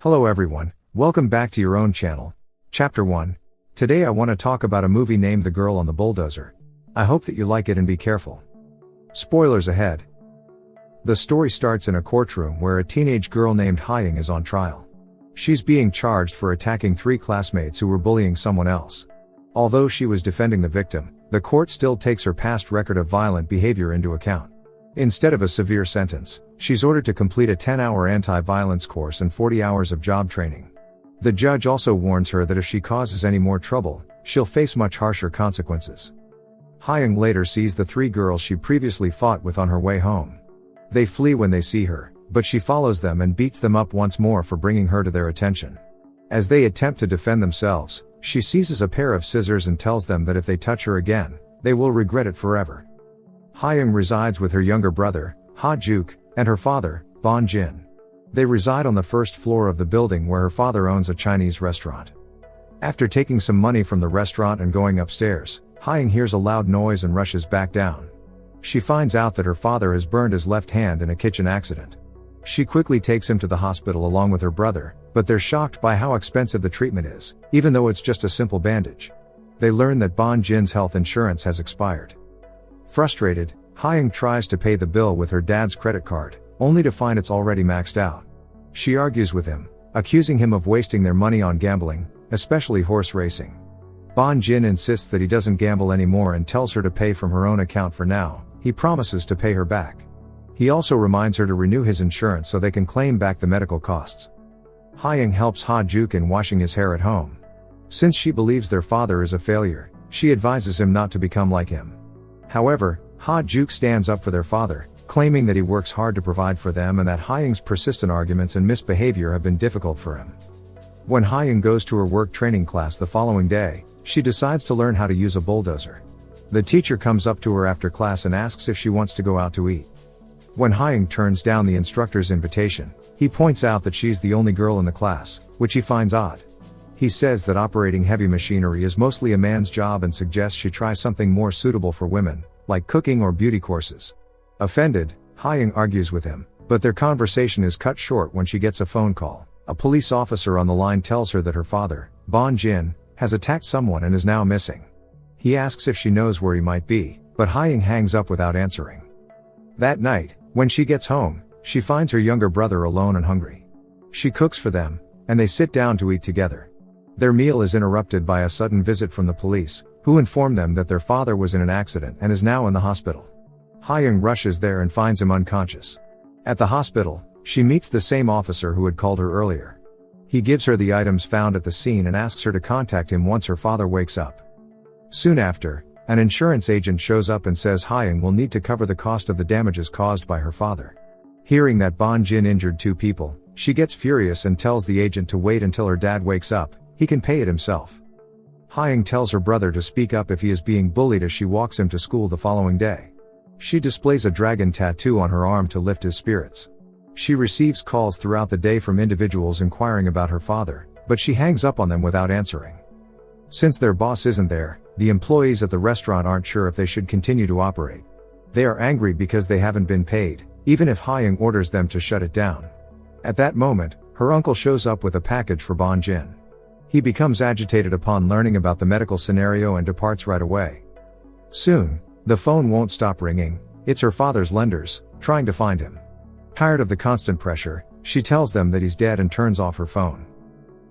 Hello everyone, welcome back to your own channel. Chapter 1. Today I want to talk about a movie named The Girl on the Bulldozer. I hope that you like it and be careful. Spoilers ahead. The story starts in a courtroom where a teenage girl named Hye-Young is on trial. She's being charged for attacking 3 classmates who were bullying someone else. Although she was defending the victim, the court still takes her past record of violent behavior into account. Instead of a severe sentence, she's ordered to complete a 10-hour anti-violence course and 40 hours of job training. The judge also warns her that if she causes any more trouble, she'll face much harsher consequences. Hye-Young later sees the 3 girls she previously fought with on her way home. They flee when they see her, but she follows them and beats them up once more for bringing her to their attention. As they attempt to defend themselves, she seizes a pair of scissors and tells them that if they touch her again, they will regret it forever. Hye-Young resides with her younger brother, Ha-Juk, and her father, Bon-Jin. They reside on the first floor of the building where her father owns a Chinese restaurant. After taking some money from the restaurant and going upstairs, Hye-Young hears a loud noise and rushes back down. She finds out that her father has burned his left hand in a kitchen accident. She quickly takes him to the hospital along with her brother, but they're shocked by how expensive the treatment is, even though it's just a simple bandage. They learn that Bon-Jin's health insurance has expired. Frustrated, Hye-Young tries to pay the bill with her dad's credit card, only to find it's already maxed out. She argues with him, accusing him of wasting their money on gambling, especially horse racing. Bon-Jin insists that he doesn't gamble anymore and tells her to pay from her own account for now. He promises to pay her back. He also reminds her to renew his insurance so they can claim back the medical costs. Hye-Young helps Ha-Juk in washing his hair at home. Since she believes their father is a failure, she advises him not to become like him. However, Ha-Juk stands up for their father, claiming that he works hard to provide for them and that Hye-Young's persistent arguments and misbehavior have been difficult for him. When Hye-Young goes to her work training class the following day, she decides to learn how to use a bulldozer. The teacher comes up to her after class and asks if she wants to go out to eat. When Hye-Young turns down the instructor's invitation, he points out that she's the only girl in the class, which he finds odd. He says that operating heavy machinery is mostly a man's job and suggests she try something more suitable for women, like cooking or beauty courses. Offended, Hye-Young argues with him, but their conversation is cut short when she gets a phone call. A police officer on the line tells her that her father, Bon-Jin, has attacked someone and is now missing. He asks if she knows where he might be, but Hye-Young hangs up without answering. That night, when she gets home, she finds her younger brother alone and hungry. She cooks for them, and they sit down to eat together. Their meal is interrupted by a sudden visit from the police, who inform them that their father was in an accident and is now in the hospital. Hye-Young rushes there and finds him unconscious. At the hospital, she meets the same officer who had called her earlier. He gives her the items found at the scene and asks her to contact him once her father wakes up. Soon after, an insurance agent shows up and says Hye-Young will need to cover the cost of the damages caused by her father. Hearing that Bon-Jin injured 2 people, she gets furious and tells the agent to wait until her dad wakes up. He can pay it himself. Hye-Young tells her brother to speak up if he is being bullied as she walks him to school the following day. She displays a dragon tattoo on her arm to lift his spirits. She receives calls throughout the day from individuals inquiring about her father, but she hangs up on them without answering. Since their boss isn't there, the employees at the restaurant aren't sure if they should continue to operate. They are angry because they haven't been paid, even if Hye-Young orders them to shut it down. At that moment, her uncle shows up with a package for Bon-Jin. He becomes agitated upon learning about the medical scenario and departs right away. Soon, the phone won't stop ringing. It's her father's lenders, trying to find him. Tired of the constant pressure, she tells them that he's dead and turns off her phone.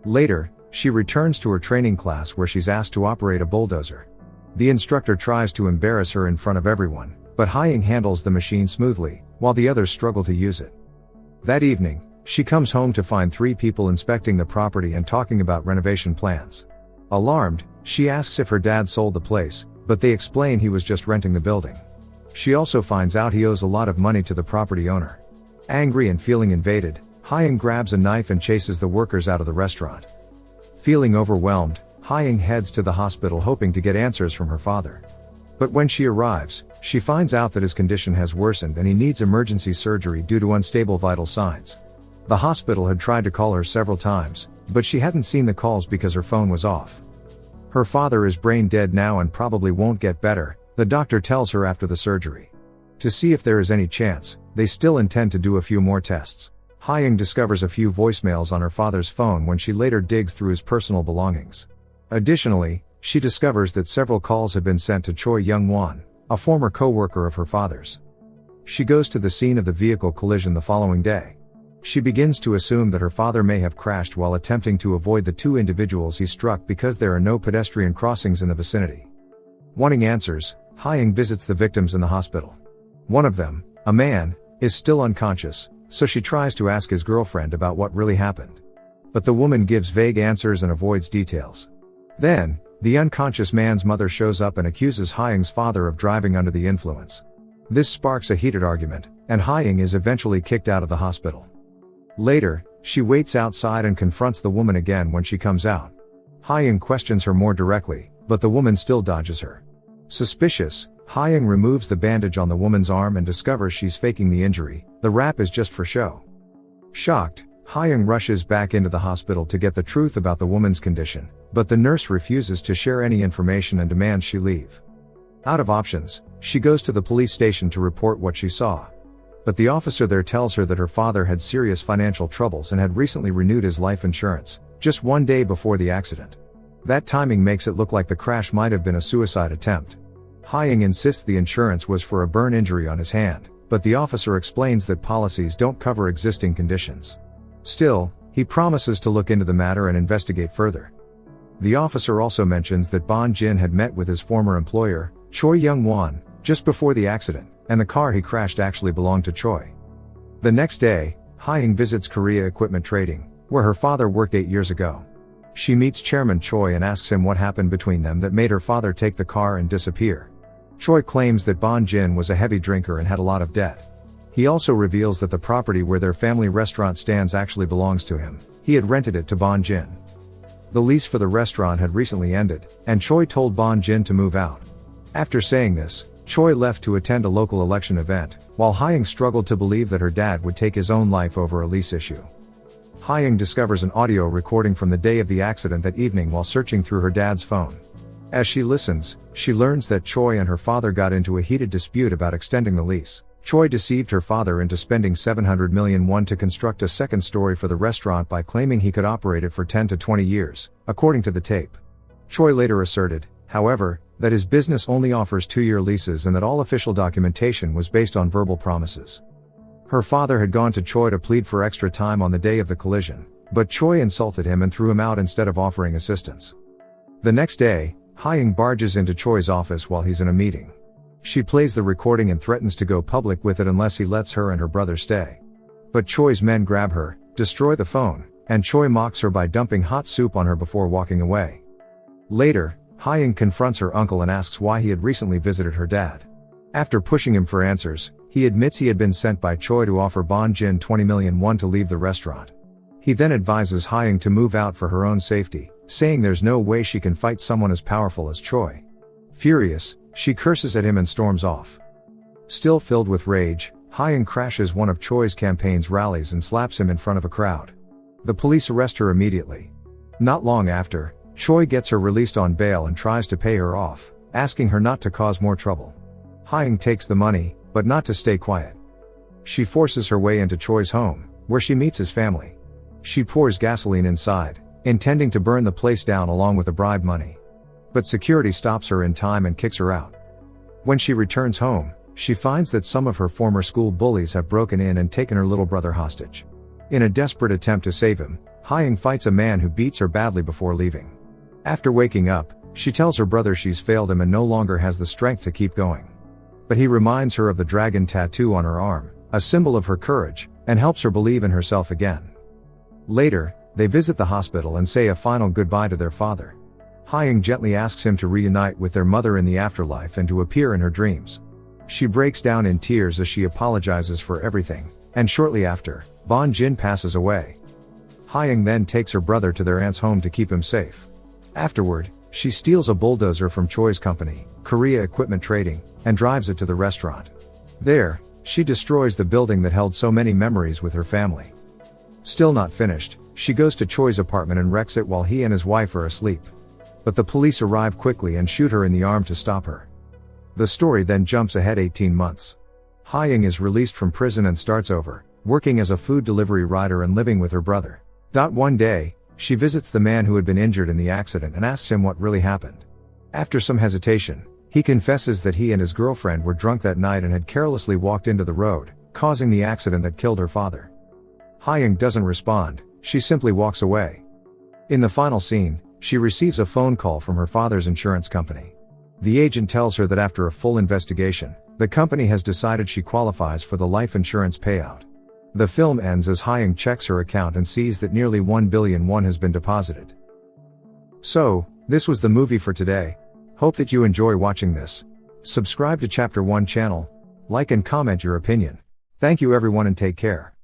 Later, she returns to her training class where she's asked to operate a bulldozer. The instructor tries to embarrass her in front of everyone, but Hye-Young handles the machine smoothly, while the others struggle to use it. That evening, she comes home to find 3 people inspecting the property and talking about renovation plans. Alarmed, she asks if her dad sold the place, but they explain he was just renting the building. She also finds out he owes a lot of money to the property owner. Angry and feeling invaded, Hye-Young grabs a knife and chases the workers out of the restaurant. Feeling overwhelmed, Hye-Young heads to the hospital hoping to get answers from her father. But when she arrives, she finds out that his condition has worsened and he needs emergency surgery due to unstable vital signs. The hospital had tried to call her several times, but she hadn't seen the calls because her phone was off. Her father is brain dead now and probably won't get better, the doctor tells her after the surgery. To see if there is any chance, they still intend to do a few more tests. Hye-Young discovers a few voicemails on her father's phone when she later digs through his personal belongings. Additionally, she discovers that several calls have been sent to Choi Young-won, a former co-worker of her father's. She goes to the scene of the vehicle collision the following day. She begins to assume that her father may have crashed while attempting to avoid the two individuals he struck because there are no pedestrian crossings in the vicinity. Wanting answers, Hye-Young visits the victims in the hospital. One of them, a man, is still unconscious, so she tries to ask his girlfriend about what really happened. But the woman gives vague answers and avoids details. Then, the unconscious man's mother shows up and accuses Hye-Young's father of driving under the influence. This sparks a heated argument, and Hye-Young is eventually kicked out of the hospital. Later, she waits outside and confronts the woman again when she comes out. Hye-Young questions her more directly, but the woman still dodges her. Suspicious, Hye-Young removes the bandage on the woman's arm and discovers she's faking the injury. The wrap is just for show. Shocked, Hye-Young rushes back into the hospital to get the truth about the woman's condition, but the nurse refuses to share any information and demands she leave. Out of options, she goes to the police station to report what she saw. But the officer there tells her that her father had serious financial troubles and had recently renewed his life insurance, just one day before the accident. That timing makes it look like the crash might have been a suicide attempt. Hye-Young insists the insurance was for a burn injury on his hand, but the officer explains that policies don't cover existing conditions. Still, he promises to look into the matter and investigate further. The officer also mentions that Bon Jin had met with his former employer, Choi Young-won, just before the accident, and the car he crashed actually belonged to Choi. The next day, Hye-Young visits Korea Equipment Trading, where her father worked 8 years ago. She meets Chairman Choi and asks him what happened between them that made her father take the car and disappear. Choi claims that Bon Jin was a heavy drinker and had a lot of debt. He also reveals that the property where their family restaurant stands actually belongs to him. He had rented it to Bon Jin. The lease for the restaurant had recently ended, and Choi told Bon Jin to move out. After saying this, Choi left to attend a local election event, while Hye-Young struggled to believe that her dad would take his own life over a lease issue. Hye-Young discovers an audio recording from the day of the accident that evening while searching through her dad's phone. As she listens, she learns that Choi and her father got into a heated dispute about extending the lease. Choi deceived her father into spending 700 million won to construct a second story for the restaurant by claiming he could operate it for 10 to 20 years, according to the tape. Choi later asserted, however, that his business only offers 2-year leases and that all official documentation was based on verbal promises. Her father had gone to Choi to plead for extra time on the day of the collision, but Choi insulted him and threw him out instead of offering assistance. The next day, Hye-Young barges into Choi's office while he's in a meeting. She plays the recording and threatens to go public with it unless he lets her and her brother stay. But Choi's men grab her, destroy the phone, and Choi mocks her by dumping hot soup on her before walking away. Later, Hye-Young confronts her uncle and asks why he had recently visited her dad. After pushing him for answers, he admits he had been sent by Choi to offer Bon Jin 20 million won to leave the restaurant. He then advises Hye-Young to move out for her own safety, saying there's no way she can fight someone as powerful as Choi. Furious, she curses at him and storms off. Still filled with rage, Hye-Young crashes one of Choi's campaign's rallies and slaps him in front of a crowd. The police arrest her immediately. Not long after, Choi gets her released on bail and tries to pay her off, asking her not to cause more trouble. Hye-Young takes the money, but not to stay quiet. She forces her way into Choi's home, where she meets his family. She pours gasoline inside, intending to burn the place down along with the bribe money. But security stops her in time and kicks her out. When she returns home, she finds that some of her former school bullies have broken in and taken her little brother hostage. In a desperate attempt to save him, Hye-Young fights a man who beats her badly before leaving. After waking up, she tells her brother she's failed him and no longer has the strength to keep going. But he reminds her of the dragon tattoo on her arm, a symbol of her courage, and helps her believe in herself again. Later, they visit the hospital and say a final goodbye to their father. Hye-Young gently asks him to reunite with their mother in the afterlife and to appear in her dreams. She breaks down in tears as she apologizes for everything, and shortly after, Bon Jin passes away. Hye-Young then takes her brother to their aunt's home to keep him safe. Afterward, she steals a bulldozer from Choi's company, Korea Equipment Trading, and drives it to the restaurant. There, she destroys the building that held so many memories with her family. Still not finished, she goes to Choi's apartment and wrecks it while he and his wife are asleep. But the police arrive quickly and shoot her in the arm to stop her. The story then jumps ahead 18 months. Hye-Young is released from prison and starts over, working as a food delivery rider and living with her brother. One day, she visits the man who had been injured in the accident and asks him what really happened. After some hesitation, he confesses that he and his girlfriend were drunk that night and had carelessly walked into the road, causing the accident that killed her father. Hye-Young doesn't respond, she simply walks away. In the final scene, she receives a phone call from her father's insurance company. The agent tells her that after a full investigation, the company has decided she qualifies for the life insurance payout. The film ends as Hye-Young checks her account and sees that nearly 1 billion won has been deposited. So, this was the movie for today. Hope that you enjoy watching this. Subscribe to Chapter 1 channel, like and comment your opinion. Thank you everyone and take care.